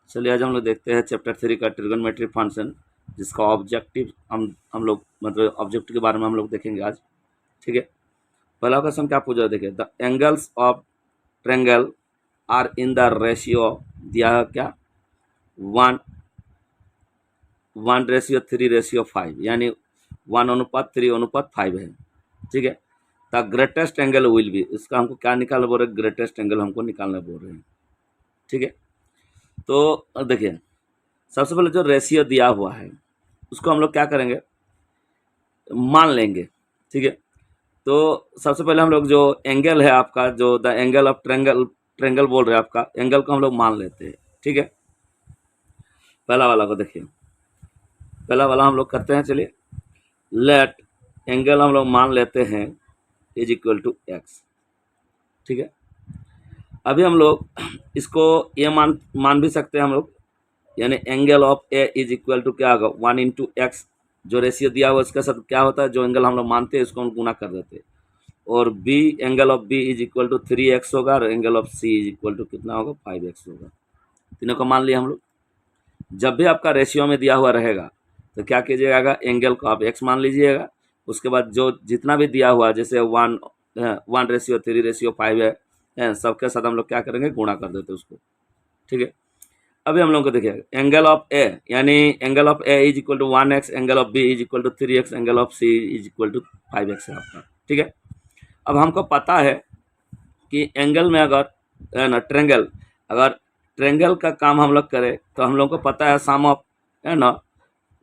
चलिए आज हम लोग देखते हैं चैप्टर 3 का ट्रिगोनोमेट्री फंक्शन, जिसका ऑब्जेक्टिव हम लोग मतलब ऑब्जेक्टिव के बारे में हम लोग देखेंगे आज। ठीक है, पहला क्वेश्चन क्या पूछा, देखिए the angles of triangle are in the ratio दिया है क्या 1:3:5, यानी 1:3:5 है। ठीक है, the greatest angle will be, इसका हमको क्या निकालना बोल रहे हैं, ग्रेटेस्ट एंगल हमको निकालना बोल रहे हैं। ठीक है, तो देखिए सबसे पहले जो रेशियो दिया हुआ है उसको हम लोग क्या करेंगे, मान लेंगे। ठीक है, तो सबसे पहले हम लोग जो एंगल है आपका, जो द एंगल ऑफ ट्रायंगल बोल रहे हैं आपका, एंगल को हम लोग मान लेते हैं। ठीक है, पहला वाला को देखिए, पहला वाला हम लोग करते हैं। चलिए लेट एंगल हम लोग मान लेते हैं इज इक्वल टू एक्स। ठीक है, अभी हम लोग इसको ये मान भी सकते हैं हम लोग, यानी angle of A is equal to क्या होगा 1 × x, जो रेशियो दिया हुआ उसके साथ क्या होता है, जो एंगल हम लोग मानते हैं उसको हम गुना कर देते हैं। और B, angle of B is equal to 3x होगा, और angle of C is equal to कितना होगा 5x होगा। तीनों को मान लिया हम लोग। जब भी आपका रेशियो में दिया हुआ रहेगा तो क्या कीजिएगा, एंगल को आप x मान लीजिएगा, उसके बाद जो जितना भी दिया हुआ जैसे 1:3:5 है, सबके साथ हम लोग क्या करेंगे, गुणा कर देते उसको। ठीक है, अभी हम लोग को देखिए एंगल ऑफ ए, यानी angle of A is equal to 1x, angle of B is equal to 3x, angle of C is equal to 5x है आपका। ठीक है, अब हमको पता है कि एंगल में अगर है ना ट्रायंगल, अगर ट्रायंगल का काम हम लोग करें तो हम लोग को पता है सम ऑफ, है ना,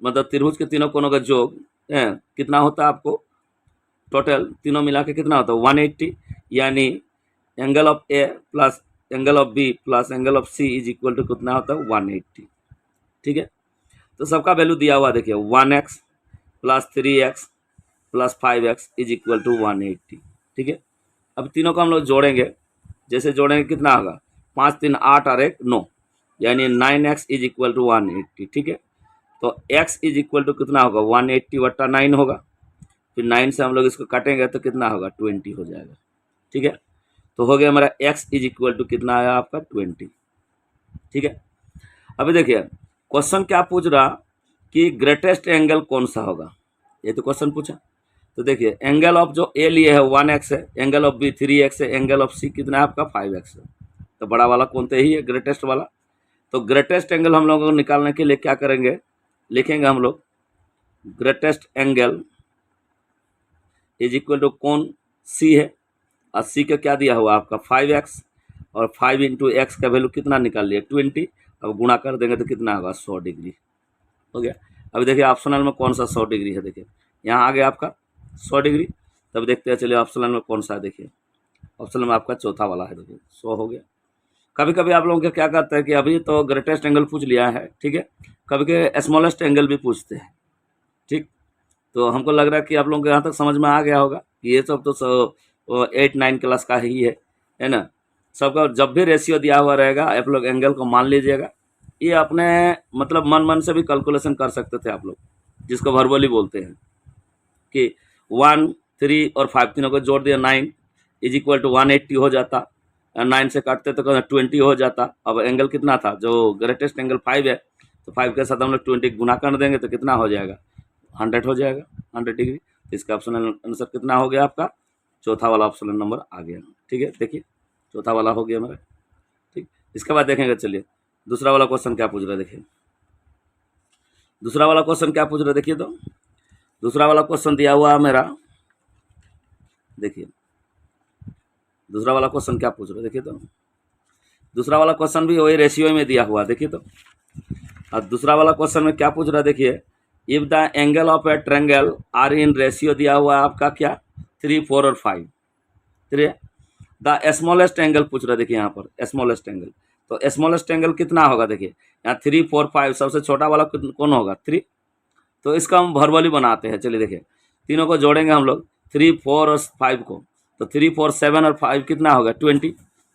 मतलब त्रिभुज के तीनों कोनों का योग है कितना होता है आपको, टोटल तीनों मिला के कितना होता है 180, यानी angle of A plus angle of B plus angle of C is equal to कितना होता है 180। ठीक है, तो सबका वैल्यू दिया हुआ देखिए 1x plus 3x plus 5x is equal to 180। ठीक है, अब तीनों को हम लोग जोड़ेंगे, जैसे जोड़ेंगे कितना होगा 5 3 8 और 1 9, यानी 9x इज इक्वल टू 180। ठीक है, तो x इज इक्वल टू कितना होगा 180/9 होगा, फिर 9 से हम लोग इसको काटेंगे तो कितना होगा 20 हो जाएगा। ठीक है, तो हो गया हमारा x इज इक्वल टू कितना आया आपका 20। ठीक है, अभी देखिए क्वेश्चन क्या पूछ रहा कि ग्रेटेस्ट एंगल कौन सा होगा, ये तो क्वेश्चन पूछा। तो देखिए एंगल ऑफ जो ए लिए है 1x है, एंगल ऑफ बी 3x है, एंगल ऑफ सी कितना है आपका 5x है, तो बड़ा वाला कौन सा ही है, ग्रेटेस्ट वाला। तो ग्रेटेस्ट एंगल हम लोगों को निकालने के लिए क्या करेंगे, लिखेंगे हम लोग greatest angle is equal to कौन सी है, और सी का क्या दिया हुआ आपका 5x, और 5 × x का वैल्यू कितना निकाल लिया 20, अब गुणा कर देंगे तो कितना होगा 100 डिग्री हो गया। अभी देखिए ऑप्शनल में कौन सा 100 डिग्री है, देखिए यहाँ आ गया आपका 100 डिग्री। तब देखते हैं चलिए ऑप्शनल में कौन सा है, देखिए ऑप्शनल में आपका चौथा वाला है, देखिए 100 हो गया। कभी कभी आप लोगों को क्या करते हैं कि अभी तो ग्रेटेस्ट एंगल पूछ लिया है, ठीक है, कभी के स्मॉलेस्ट एंगल भी पूछते हैं। ठीक, तो हमको लग रहा है कि आप लोगों को यहाँ तक समझ में आ गया होगा कि ये सब तो 8 9 क्लास का ही है ना। सबका जब भी रेशियो दिया हुआ रहेगा आप लोग एंगल को मान लीजिएगा। ये अपने मतलब मन से भी कैलकुलेशन कर सकते थे आप लोग, जिसको वर्बली बोलते हैं कि 1 3 और 5 तीनों को जोड़ दिया 9 इज इक्वल टू 180 हो जाता, 9 से काटते तो 20 हो जाता। अब एंगल कितना था, जो ग्रेटेस्ट एंगल 5 है, तो 5 के साथ हम लोग 20 गुना कर देंगे तो कितना हो जाएगा 100 हो जाएगा, 100 डिग्री। तो इसका ऑप्शन आंसर कितना हो गया आपका, चौथा वाला ऑप्शन नंबर आ गया। ठीक है, देखिए चौथा वाला हो गया हमारा। ठीक, इसके बाद देखेंगे चलिए दूसरा वाला क्वेश्चन क्या पूछ रहा है, देखिए दूसरा वाला क्वेश्चन क्या पूछ रहा है, देखिए तो दूसरा वाला क्वेश्चन दिया हुआ है मेरा, देखिए दूसरा वाला क्वेश्चन क्या पूछ रहा है, देखिए तो दूसरा वाला क्वेश्चन भी वही रेशियो में दिया हुआ, देखिए तो। और दूसरा वाला क्वेश्चन में क्या पूछ रहा है, देखिए if the angle of a triangle are in ratio दिया हुआ है आपका क्या 3 4 और 5। ठीक है, द स्मॉलेस्ट एंगल पूछ रहा है, देखिए यहाँ पर स्मॉलेस्ट एंगल, तो स्मॉलेस्ट एंगल कितना होगा, देखिए यहाँ 3 4 5 सबसे छोटा वाला कौन होगा 3। तो इसका हम वर्बली बनाते हैं, चलिए देखिए तीनों को जोड़ेंगे हम लोग 3 4 और 5 को, तो 3 4 7 और 5 कितना होगा 20,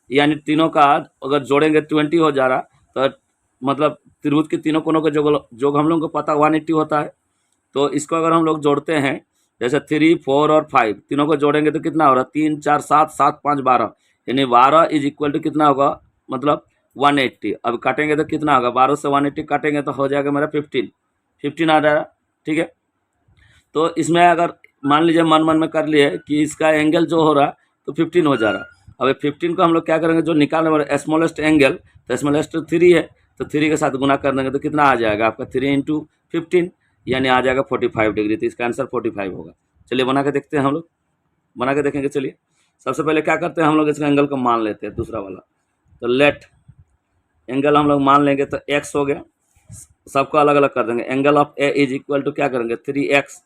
यानी तीनों का अगर जोड़ेंगे 20 हो जा रहा, तो मतलब त्रिभुज के तीनों कोनों का जोग हम लोग को पता 180 होता है। तो इसको अगर हम लोग जोड़ते हैं जैसे 3 4 और 5 तीनों को जोड़ेंगे तो कितना हो रहा 3 4 7 7 5 12, यानी 12 इज इक्वल टू कितना होगा, मतलब 180। अब काटेंगे तो कितना होगा, 12 से 180 काटेंगे तो हो जाएगा मेरा 15 आ जाएगा। ठीक है, तो इसमें अगर मान लीजिए मन मन में कर लिए कि इसका एंगल जो हो रहा तो 15 हो जा रहा। अब 15 को हम लोग क्या करेंगे, जो निकालने वाले स्मॉलेस्ट एंगल, तो स्मॉलेस्ट 3 है, तो 3 के साथ गुना कर देंगे तो कितना आ जाएगा आपका 3 इंटू 15, यानी आ जाएगा 45 डिग्री। तो इसका आंसर 45 होगा। चलिए बना के देखते हैं, हम लोग बना के देखेंगे। चलिए सबसे पहले क्या करते हैं, हम लोग इसका एंगल को मान लेते हैं, दूसरा वाला। तो लेट एंगल हम लोग मान लेंगे तो x हो गया, सबको अलग अलग कर देंगे। Angle of A is equal to क्या करेंगे 3x,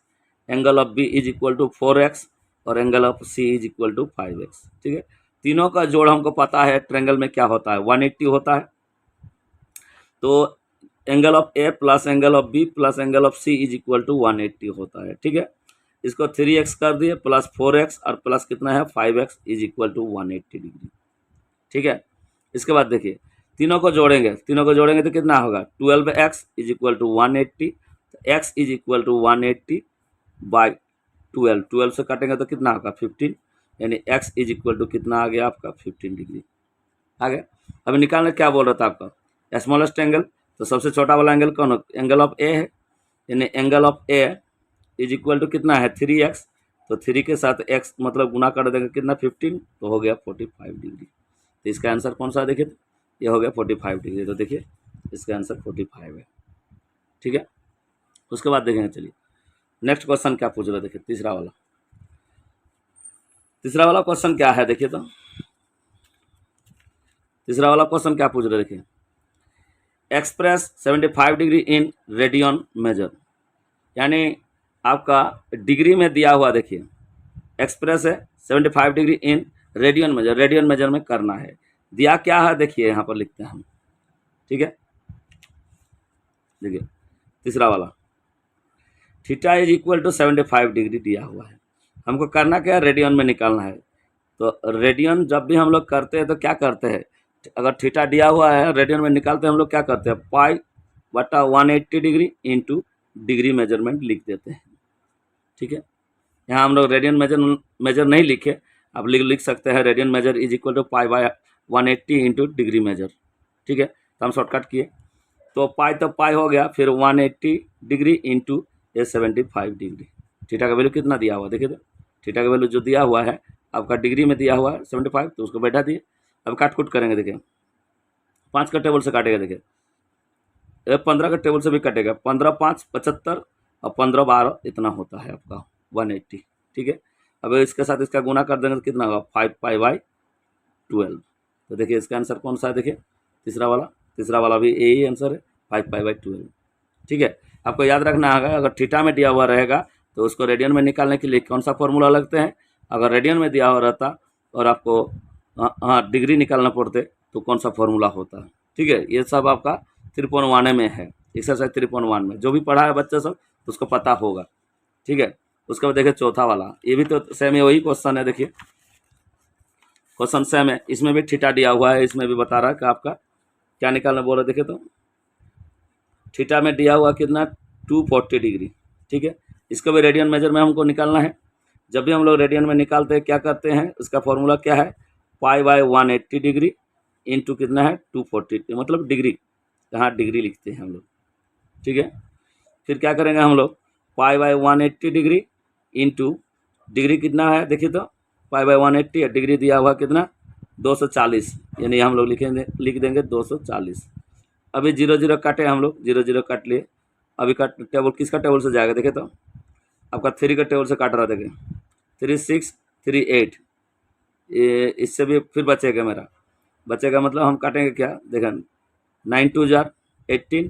angle of B is equal to 4x, और angle of C is equal to 5x। ठीक है, तीनों का जोड़ हमको पता है ट्रायंगल में क्या होता है, 180 होता है। तो angle of A plus angle of B plus angle of C is equal to 180 होता है। ठीक है, इसको 3x कर दिए प्लस 4x और प्लस कितना है 5x is equal to 180 degree. ठीक है, इसके बाद देखिए तीनों को जोड़ेंगे, तीनों को जोड़ेंगे तो कितना होगा 12x is equal to 180। x is equal to 180 by 12 से काटेंगे तो कितना होगा 15, यानी x इज इक्वल टू कितना आ गया आपका 15 डिग्री आ गया। अभी निकालना क्या बोल रहा था आपका स्मॉलेस्ट एंगल, तो सबसे छोटा वाला एंगल कौन हो, एंगल ऑफ ए है, यानी angle of A is equal to कितना है 3x, तो 3 के साथ x मतलब गुना कर देंगे कितना 15, तो हो गया 45 डिग्री। तो इसका आंसर कौन सा देखिए, ये हो गया 45 डिग्री। तो देखिए इसका आंसर 45 है। ठीक है, उसके बाद देखेंगे। चलिए नेक्स्ट क्वेश्चन क्या पूछ रहे, देखिए तीसरा वाला क्वेश्चन क्या है, देखिए तो तीसरा वाला क्वेश्चन क्या पूछ रहे, देखिए express 75 degree in radian major, यानी आपका डिग्री में दिया हुआ, देखिए एक्सप्रेस है 75 degree in radian major, radian major में करना है, दिया क्या है देखिए यहाँ पर लिखते हैं हम। ठीक है, देखिए तीसरा वाला theta is equal to 75 degree दिया हुआ है, हमको करना क्या है रेडियन में निकालना है। तो रेडियन जब भी हम लोग करते हैं तो क्या करते हैं, अगर थीटा दिया हुआ है रेडियन में निकालते हैं हम लोग क्या करते हैं पाई बटा 180 डिग्री इंटू डिग्री मेजरमेंट लिख देते हैं। ठीक है, यहाँ हम लोग रेडियन मेजर नहीं लिखे, आप लिख सकते हैं radian measure is equal to pi by 180 into degree measure. ठीक है, तो हम शॉर्टकट किए, तो पाई हो गया, फिर 180 डिग्री इंटू ये 75 डिग्री। थीटा का वैल्यू कितना दिया हुआ देखिए, तो थीटा का वैल्यू जो दिया हुआ है आपका डिग्री में दिया हुआ है 75, तो उसको बैठा दिए। अब काट कूट करेंगे, देखिए 5 का टेबल से काटेगा, देखिए 15 का टेबल से भी कटेगा, 15 5 75 और 15 12 इतना होता है आपका 180। ठीक है, अब इसके साथ इसका गुना कर देंगे तो कितना होगा 5 पाई बाई 12। तो देखिए इसका आंसर कौन सा है, देखिए तीसरा वाला भी यही आंसर है 5 पाई बाई 12। ठीक है, आपको याद रखना है अगर थीटा में दिया हुआ रहेगा तो उसको रेडियन में निकालने के लिए कौन सा फॉर्मूला लगते हैं, अगर रेडियन में दिया हुआ रहता और आपको हाँ डिग्री निकालना पड़ते तो कौन सा फॉर्मूला होता है। ठीक है, ये सब आपका 3.1 में है, एक्सरसाइज 3.1 में जो भी पढ़ा है बच्चे सब उसको पता होगा। ठीक है, उसके बाद देखिए चौथा वाला, ये भी तो सेम है, वही क्वेश्चन है, देखिए क्वेश्चन सेम है, इसमें भी थीटा दिया हुआ है, इसमें भी बता रहा है कि आपका क्या निकालना बोल रहे, देखिए तो थीटा में दिया हुआ कितना 240 डिग्री। ठीक है, इसको भी रेडियन मेजर में हमको निकालना है। जब भी हम लोग रेडियन में निकालते हैं क्या करते हैं, उसका फॉर्मूला क्या है पाई बाय 180 डिग्री इंटू कितना है 240, मतलब डिग्री, यहाँ डिग्री लिखते हैं हम लोग। ठीक है, फिर क्या करेंगे हम लोग पाई बाय 180 डिग्री इंटू डिग्री कितना है देखिए तो पाई बाय 180 डिग्री दिया हुआ कितना 240, यानी हम लोग लिख देंगे 240। अभी 0 0 काटे हम लोग, 0 0 काट लिए। अभी का टेबल किसका टेबल से जाएगा देखिए तो आपका 3 का टेबल से काट रहा, देखिए 3 6 3 8, ये इससे भी फिर बचेगा मतलब हम काटेंगे क्या देखा 9 2 जार 18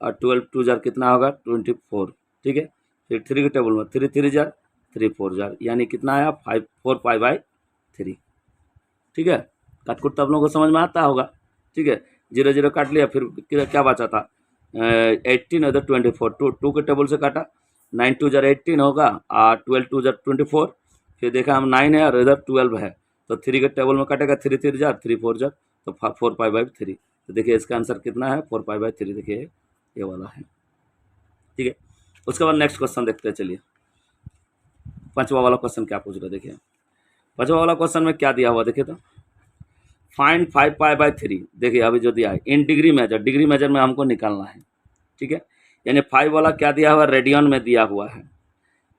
और 12 2 जार कितना होगा 24। ठीक है, फिर 3 के टेबल में 3 3 जार 3 4 जार, यानी कितना आया 5 4 पाई बाई 3। ठीक है, काटकुट तो आप लोगों को समझ में आता होगा। ठीक है, 0 0 काट लिया, फिर क्या बचा था 18 और 24, 2 के टेबल से काटा, 9 2 जार 18 होगा और 12 2 जार 24, फिर देखा हम 9 है और इधर 12 है, तो 3 के टेबल में काटेगा 3 3 जार 3 4 जार, तो 4 पाई बाई 3। तो देखिए इसका आंसर कितना है 4 पाई बाई 3, देखिए ये वाला है। ठीक है, उसके बाद नेक्स्ट क्वेश्चन देखते हैं। चलिए पांचवा वाला क्वेश्चन क्या पूछ रहा है, देखिए पांचवा वाला क्वेश्चन में क्या दिया हुआ देखिए तो फाइंड 5π/3। देखिए अभी जो दिया है इन डिग्री मेजर में हमको निकालना है, ठीक है। यानी 5 वाला क्या दिया हुआ है, रेडियन में दिया हुआ है,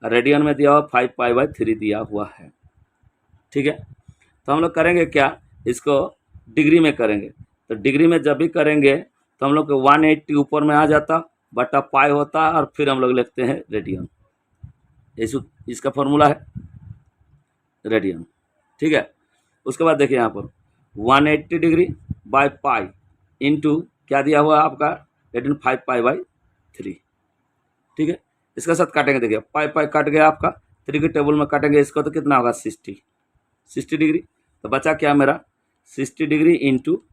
रेडियन में दिया हुआ 5π/3 दिया हुआ है, ठीक है। तो हम लोग करेंगे क्या, इसको डिग्री में करेंगे। तो डिग्री में जब भी करेंगे तो हम लोग को 180 ऊपर में आ जाता, बटा पाई होता, और फिर हम लोग लिखते हैं रेडियन। इसका फॉर्मूला है रेडियन, ठीक है। उसके बाद देखिए यहाँ पर 180 डिग्री बाय पाई इंटू क्या दिया हुआ है आपका, रेडियन 5π/3, ठीक है। इसके साथ काटेंगे, देखिए पाई कट गया आपका, 3 के टेबल में काटेंगे इसको तो कितना होगा 60 डिग्री। तो बचा क्या मेरा 60 डिग्री इंटू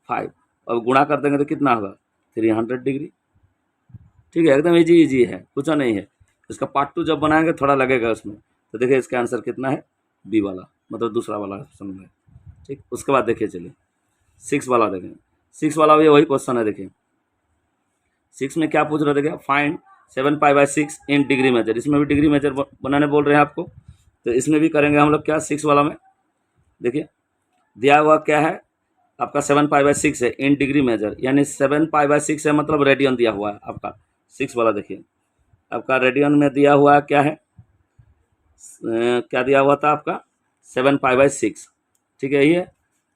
5, अब गुणा कर देंगे तो कितना होगा 300 डिग्री, ठीक है। एकदम इजी है, कुछ नहीं है। इसका पार्ट 2 जब बनाएंगे थोड़ा लगेगा उसमें। तो देखिए इसका आंसर कितना है, बी वाला, मतलब दूसरा वाला ऑप्शन में, ठीक। उसके बाद देखिए चलिए 6 वाला देखें। 6 वाला भी वही क्वेश्चन है, देखिए 6 में क्या पूछ रहे थे, देखिए फाइंड 7π/6 इन डिग्री मेजर। इसमें भी डिग्री मेजर बनाने बोल रहे हैं आपको, तो इसमें भी करेंगे हम लोग क्या 6 वाला में। देखिए दिया हुआ क्या है आपका 7π/6 है इन डिग्री मेजर, यानी 7π/6 है मतलब रेडियन दिया हुआ है आपका 6 वाला। देखिए आपका रेडियन में दिया हुआ है क्या है, क्या दिया हुआ था आपका 7π/6, ठीक है। यही है,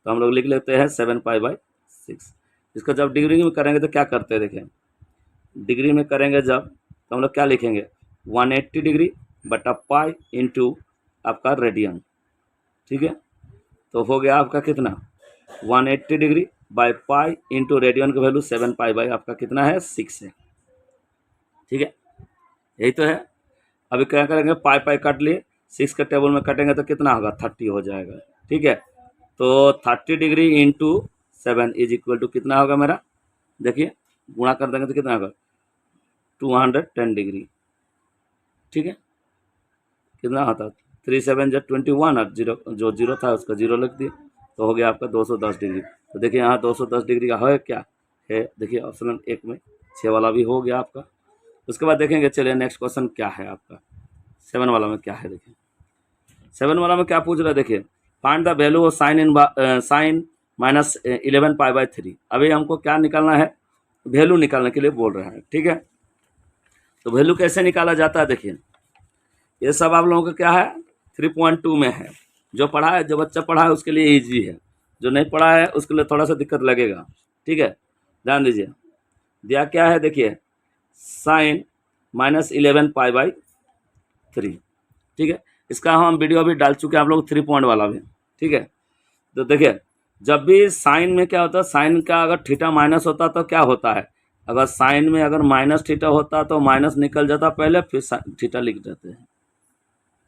तो हम लोग लिख लेते हैं 7π/6। इसको जब डिग्री में करेंगे तो क्या करते हैं, देखिए डिग्री में करेंगे जब, तो हम लोग क्या लिखेंगे 180 डिग्री बटा पाई इंटू आपका रेडियन, ठीक है। तो हो गया आपका कितना 180 degree by pi into radian की वैल्यू 7π/ आपका कितना है 6 है, ठीक है। यही तो है। अभी क्या करेंगे पाई काट लिए, 6 के टेबल में काटेंगे तो कितना होगा 30 हो जाएगा, ठीक है। तो 30 degree into 7 is equal to कितना होगा मेरा, देखिए गुणा कर देंगे तो कितना होगा 210 डिग्री, ठीक है। कितना होता 3 7 जो 21 और जीरो जो जीरो था उसका जीरो लिख दिए, तो हो गया आपका 210 डिग्री। तो देखिए यहाँ 210 डिग्री का है क्या है, देखिए ऑप्शन 1 में 6 वाला भी हो गया आपका। उसके बाद देखेंगे चलिए नेक्स्ट क्वेश्चन क्या है आपका 7 वाला में क्या है। देखिए 7 वाला में क्या पूछ रहा है, देखिए find the value of sine minus 11π/3। अभी हमको क्या निकालना है, वैल्यू निकालने के लिए बोल रहा है, ठीक है। तो वैल्यू कैसे निकाला जाता है, देखिए ये सब आप लोगों का क्या है 3.2 में है। जो पढ़ा है, जो बच्चा पढ़ा है उसके लिए इजी है, जो नहीं पढ़ा है उसके लिए थोड़ा सा दिक्कत लगेगा, ठीक है। ध्यान दीजिए दिया क्या है, देखिए साइन माइनस 11π/3, ठीक है। इसका हम वीडियो अभी डाल चुके हैं आप लोग 3 पॉइंट वाला भी, ठीक है। तो देखिए जब भी साइन में क्या होता है, साइन का अगर थीटा माइनस होता तो क्या होता है, अगर साइन में अगर माइनस थीटा होता तो माइनस निकल जाता पहले, फिर थीटा लिख देते हैं,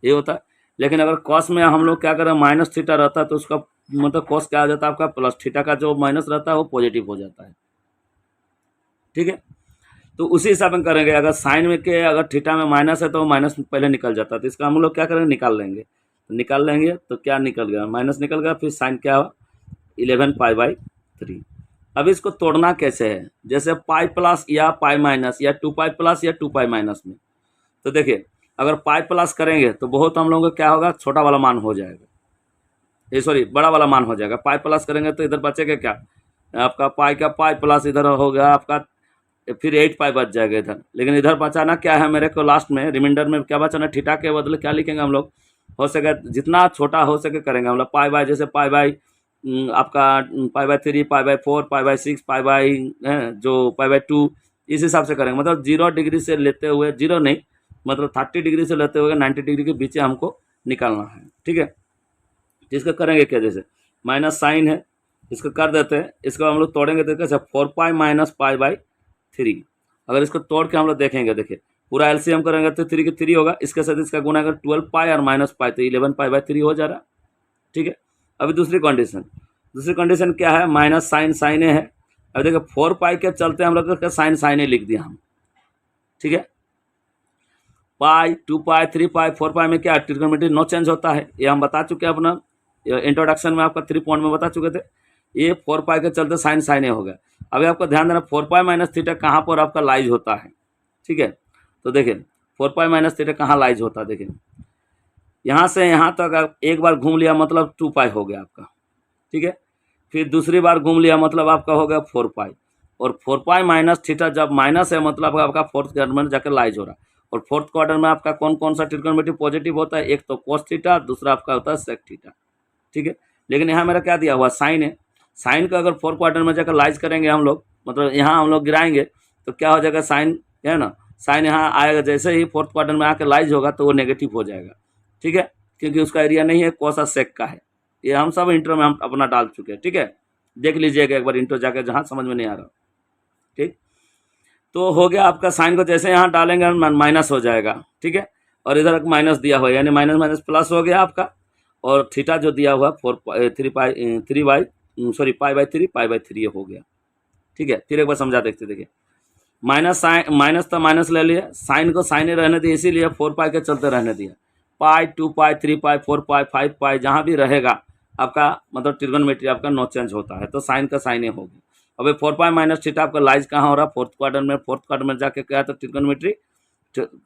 ये होता है। लेकिन अगर कॉस में हम लोग क्या करें माइनस थीटा रहता है तो उसका मतलब कॉस क्या आ जाता है आपका प्लस, थीटा का जो माइनस रहता है वो पॉजिटिव हो जाता है, ठीक है। तो उसी हिसाब में करेंगे, अगर साइन में के अगर थीटा में माइनस है तो माइनस पहले निकल जाता है, तो इसका हम लोग क्या करेंगे निकाल लेंगे। तो निकाल लेंगे तो क्या निकल गया, माइनस निकल गया, फिर साइन क्या हुआ 11π/3। अब इसको तोड़ना कैसे है, जैसे पाई प्लस या पाई माइनस या 2π प्लस या 2π माइनस में। तो देखिए अगर पाई प्लस करेंगे तो बहुत हम लोगों का क्या होगा छोटा वाला मान हो जाएगा, ये सॉरी बड़ा वाला मान हो जाएगा। पाई प्लस करेंगे तो इधर बचेगा क्या आपका पाई का पाई प्लस इधर हो गया आपका, फिर 8π बच जाएगा इधर। लेकिन इधर बचाना क्या है मेरे को, लास्ट में रिमाइंडर में क्या बचाना, थीटा के बदले क्या लिखेंगे हम लोग, हो सके जितना छोटा हो सके करेंगे हम लोग। पाई बाय जैसे पाई बाय आपका π/3 π/4 π/6 पाई जो π/2 इस हिसाब से करेंगे। मतलब 0 डिग्री से लेते हुए, 0 नहीं मतलब 30 डिग्री से लेते हुए 90 डिग्री के बीच हमको निकालना है, ठीक है। जिसका करेंगे क्या, जैसे माइनस साइन है इसको कर देते हैं, इसको हम लोग तोड़ेंगे तो कैसे 4π माइनस π/3। अगर इसको तोड़ के हम लोग देखेंगे, देखिए पूरा एलसीएम करेंगे तो 3 के 3 होगा, इसके साथ इसका गुना अगर 12π और माइनस पाई तो 11π/3 हो जा रहा, ठीक है। अभी दूसरी कंडीशन क्या है, माइनस साइन साइने है। अब देखिए 4π के चलते हम लोग साइन साइने लिख दिया हम, ठीक है। पाई 2π 3π 4π में क्या ट्रिग्नोमेट्री नो चेंज होता है, ये हम बता चुके हैं अपना इंट्रोडक्शन में, आपका 3 पॉइंट में बता चुके थे। ये 4π के चलते साइन साइने हो गया। अभी आपको ध्यान देना 4π माइनस थीटा कहाँ पर आपका लाइज होता है, ठीक है। तो देखिए 4π माइनस थीटा कहाँ लाइज होता है, देखिए यहाँ से यहाँ तक एक बार घूम लिया मतलब 2π हो गया आपका, ठीक है। फिर दूसरी बार घूम लिया मतलब आपका हो गया 4 पाई, और 4 पाई माइनस थीटा, जब माइनस है मतलब आपका फोर्थ क्वाड्रेंट में जाकर लाइज हो रहा है। और फोर्थ क्वाड्रेंट में आपका कौन कौन सा ट्रिग्नोमेट्री पॉजिटिव होता है, एक तो कोस थीटा, दूसरा आपका होता है सेक थीटा, ठीक है। लेकिन यहाँ मेरा क्या दिया हुआ साइन है, साइन का अगर फोर्थ क्वाड्रेंट में जाकर लाइज करेंगे हम लोग, मतलब यहाँ हम लोग गिराएंगे तो क्या हो जाएगा, साइन है ना, साइन यहाँ आएगा, जैसे ही फोर्थ क्वाड्रेंट में आकर लाइज होगा तो वो नेगेटिव हो जाएगा, ठीक है, क्योंकि उसका एरिया नहीं है, कोसा सेक का है। ये हम सब इंट्रो में हम अपना डाल चुके हैं, ठीक है, देख लीजिएगा एक बार इंट्रो जाकर जहाँ समझ में नहीं आ रहा, ठीक। तो हो गया आपका साइन को जैसे यहाँ डालेंगे माइनस हो जाएगा, ठीक है, और इधर माइनस दिया हुआ है, यानी माइनस माइनस प्लस हो गया आपका, और थीटा जो दिया हुआ 3 पाई 3 हो गया, ठीक है। फिर एक बार समझा देखते, देखिए माइनस साइन, माइनस तो माइनस ले लिया, साइन को साइन ही रहने दिया, इसीलिए 4 पाई के चलते रहने दिया, पाई 2 पाई 3 पाई 4 पाई 5 पाई जहाँ भी रहेगा आपका मतलब ट्रिग्नोमेट्री आपका नो चेंज होता है, तो साइन का साइन ही होगी। अब 4 पाई माइनस थीटा आपका लाइज कहाँ हो रहा है, फोर्थ क्वाड्रेंट में जाके क्या है, तो ट्रिग्नोमेट्री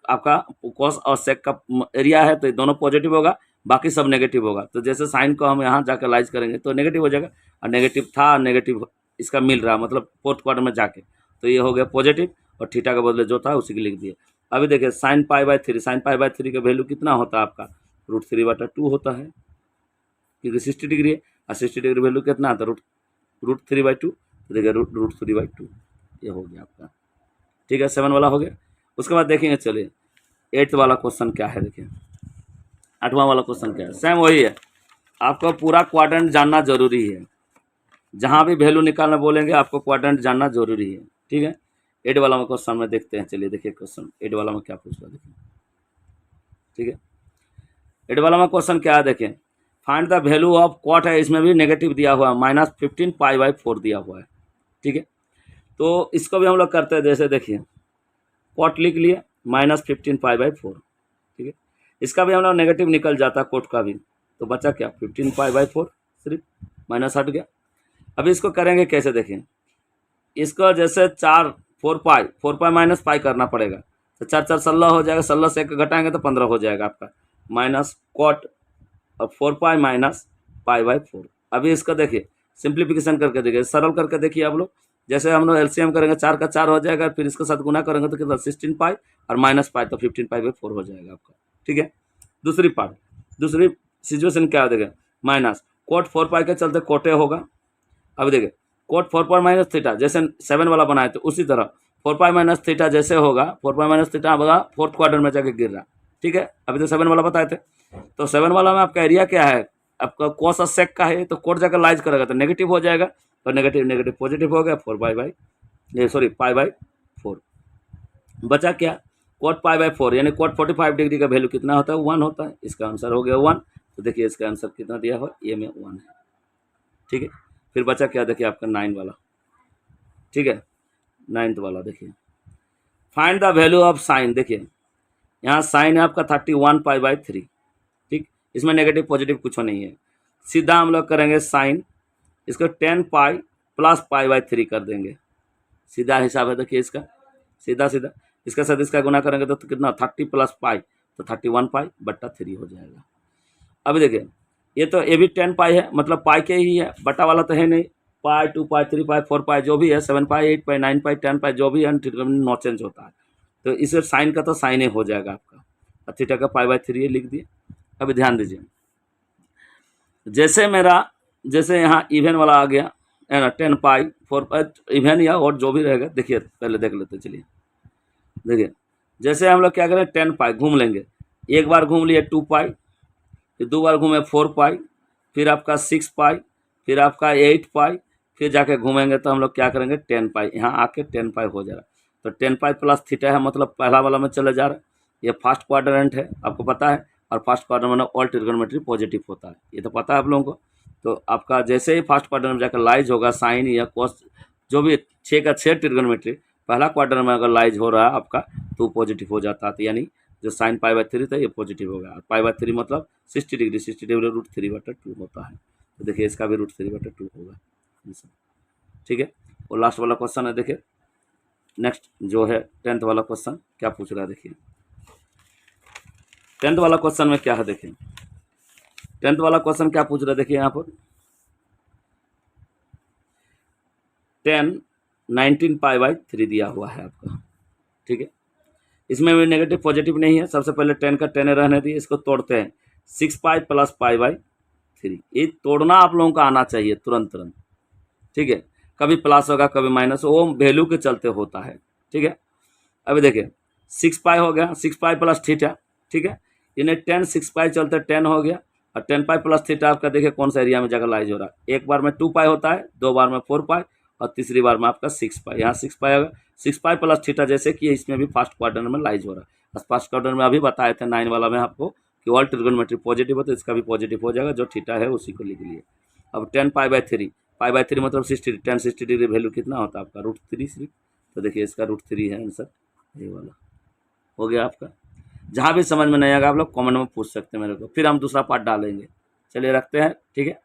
आपका कॉस और सेक का एरिया है, तो ये दोनों पॉजिटिव होगा, बाकी सब नेगेटिव होगा। तो जैसे साइन को हम यहाँ जाकर लाइज करेंगे तो नेगेटिव हो जाएगा, और नेगेटिव था, नेगेटिव इसका मिल रहा मतलब फोर्थ क्वाड्रेंट में जाके, तो ये हो गया पॉजिटिव, और थीटा के बदले जो था उसी के लिख दिए। अभी देखिए sine pi by 3, sine pi by 3 का वैल्यू कितना होता है आपका, √3/2 होता है, क्योंकि 60 डिग्री है, और 60 डिग्री वैल्यू कितना आता है, √3/2, तो देखिए √3/2 ये हो गया आपका, ठीक है, 7 वाला हो गया। उसके बाद देखेंगे, चलिए 8th वाला क्वेश्चन क्या है, देखिए 8वां वाला क्वेश्चन क्या है, सेम वही है, आपको पूरा क्वाड्रेंट जानना जरूरी है, जहाँ भी वैल्यू निकालना बोलेंगे आपको क्वाड्रेंट जानना जरूरी है, ठीक है। 8 वाला में क्वेश्चन में देखते हैं, चलिए देखिए क्वेश्चन 8 वाला में क्या पूछ रहा है, देखिए, ठीक है। 8 वाला में क्वेश्चन क्या है, देखें फाइंड द वैल्यू ऑफ क्वाट है, इसमें भी नेगेटिव दिया हुआ है, -15 पाई/4 दिया हुआ है, ठीक है। तो इसको भी हम लोग करते हैं, जैसे देखिए क्वाट लिख लिए -15 पाई/4, ठीक है, इसका भी हम लोग नेगेटिव निकल जाता कोट का भी, तो बचा क्या 15 पाई/4, सिर्फ माइनस हट गया। अभी इसको करेंगे कैसे, देखें इसको जैसे 4 पाई माइनस पाई करना पड़ेगा, तो 4 4 16 हो जाएगा, 16 से 1 घटाएंगे तो 15 हो जाएगा आपका, माइनस कॉट और 4 पाई माइनस पाई/4। अभी इसका देखिए सिंप्लीफिकेशन करके देखिए, सरल करके देखिए आप लोग, जैसे हम लोग एलसीएम करेंगे 4 का 4 हो जाएगा, फिर इसके साथ गुना करेंगे तो कितना 16 पाई और माइनस पाई, तो 15 पाई/4 हो जाएगा आपका, ठीक है। दूसरी पार्ट, दूसरी सिचुएशन क्या हो, देखिए माइनस कोट 4 पाई के चलते कोटे होगा। अभी देखिए कोट 4 पाई माइनस थीटा, जैसे 7 वाला बनाए तो उसी तरह 4 पाई माइनस थीटा जैसे होगा, 4 पाई माइनस थीटा होगा फोर्थ क्वाड्रेंट में जाके गिर रहा, ठीक है। अभी तो 7 वाला बताए थे, तो 7 वाला में आपका एरिया क्या है, आपका कोस और सेक का है, तो कोट जाकर लाइज करेगा तो नेगेटिव हो जाएगा, तो नेगेटिव नेगेटिव पॉजिटिव हो गया, 4 पाई/4 बचा क्या, कोट पाई/4, यानी कोट 45 डिग्री का वैल्यू कितना होता है, 1 होता है, इसका आंसर हो गया 1। तो देखिए इसका आंसर कितना दिया हुआ, ये में 1 है, ठीक है। फिर बचा क्या, देखिए आपका 9 वाला, ठीक है, 9th वाला देखिए find the value of sign, देखिए यहाँ साइन है आपका 31 पाई/3, ठीक, इसमें नेगेटिव पॉजिटिव कुछ नहीं है, सीधा हम लोग करेंगे साइन, इसको 10 पाई प्लस पाई/3 कर देंगे, सीधा हिसाब है देखिए इसका, सीधा सीधा इसके साथ इसका गुना करेंगे तो कितना 30 प्लस पाई, तो 31 पाई/3 हो जाएगा। अभी देखिए ये तो ये भी 10 पाई है, मतलब पाई के ही है, बटा वाला तो है नहीं, पाई 2 पाई 3 पाई 4 पाई जो भी है, 7 पाई 8 पाई 9 पाई 10 पाई जो भी है, नो चेंज होता है, तो इसे साइन का तो साइन ही हो जाएगा आपका, और थीटा का पाई/3 लिख दिए। अभी ध्यान दीजिए, जैसे यहाँ इवन वाला आ गया है ना, 10 पाई 4 पाई इवन या और जो भी रहेगा, देखिए पहले देख लेते, चलिए देखिए जैसे हम लोग क्या करें 10 पाई घूम लेंगे, एक बार घूम लिए 2 पाई, फिर 2 बार घूमे 4 पाई, फिर आपका 6 पाई, फिर आपका 8 पाई, फिर जाके घूमेंगे तो हम लोग क्या करेंगे 10 पाई, यहाँ आके 10 पाई हो जाएगा, तो 10 पाई प्लस थीटा है, मतलब पहला वाला में चले जा रहा है, ये फर्स्ट क्वाड्रेंट है आपको पता है, और फर्स्ट क्वाड्रेंट में ऑल ट्रिग्नोमेट्री पॉजिटिव होता है, ये तो पता है आप लोगों को। तो आपका जैसे ही फर्स्ट क्वाड्रेंट में जाकर लाइज होगा साइन या कोस जो भी 6 का 6 ट्रिग्नोमेट्री, पहला क्वाड्रेंट में अगर लाइज हो रहा है आपका तो पॉजिटिव हो जाता है, तो यानी जो साइन पाई/3 था ये पॉजिटिव हो गया, पाई/3 मतलब 60 डिग्री, 60 डिग्री √3/2 होता है, तो देखिए इसका भी √3/2 होगा, ठीक है। और लास्ट वाला क्वेश्चन है, देखिए नेक्स्ट जो है 10th वाला क्वेश्चन क्या पूछ रहा है, देखिए 10th वाला क्वेश्चन में क्या है, देखिए 10th वाला क्वेश्चन क्या पूछ रहा है, देखिए यहाँ पर 10 19 पाई बाई 3 दिया हुआ है आपका, ठीक है। इसमें भी नेगेटिव पॉजिटिव नहीं है। सबसे पहले 10 का 10 रहने दिए, इसको तोड़ते हैं 6 पाई प्लस पाई बाई 3। ये तोड़ना आप लोगों का आना चाहिए तुरंत तुरंत, ठीक है। कभी प्लस होगा कभी माइनस, वो वैल्यू के चलते होता है, ठीक है। अभी देखिए 6 पाई हो गया, 6 पाई प्लस थीटा, ठीक है। इन्हें 10 6 पाई चलते 10 हो गया, और 10 पाई प्लस थीटा आपका देखिए कौन सा एरिया में जगह लाइज हो रहा है। एक बार में 2 पाई होता है, 2 बार में 4 पाई, और तीसरी बार में आपका 6 पाई। यहाँ 6 पाई होगा, 6 पाई प्लस थीटा, जैसे कि इसमें भी फर्स्ट क्वार्टर में लाइज हो रहा है। फर्स्ट क्वार्टर में अभी बताए थे 9 वाला में आपको कि ऑल ट्रिगोनोमेट्री पॉजिटिव हो, तो इसका भी पॉजिटिव हो जाएगा, जो थीटा है उसी को लिख लिए। अब 10 पाई बाई 3, पाई बाई 3 मतलब 60, 10 60 डिग्री वैल्यू कितना होता है आपका √3 सिर्फ। तो देखिए इसका √3 है आंसर, ये वाला हो गया आपका। जहाँ भी समझ में नहीं आएगा आप लोग कमेंट में पूछ सकते हैं मेरे को, फिर हम दूसरा पार्ट डालेंगे। चलिए रखते हैं, ठीक है।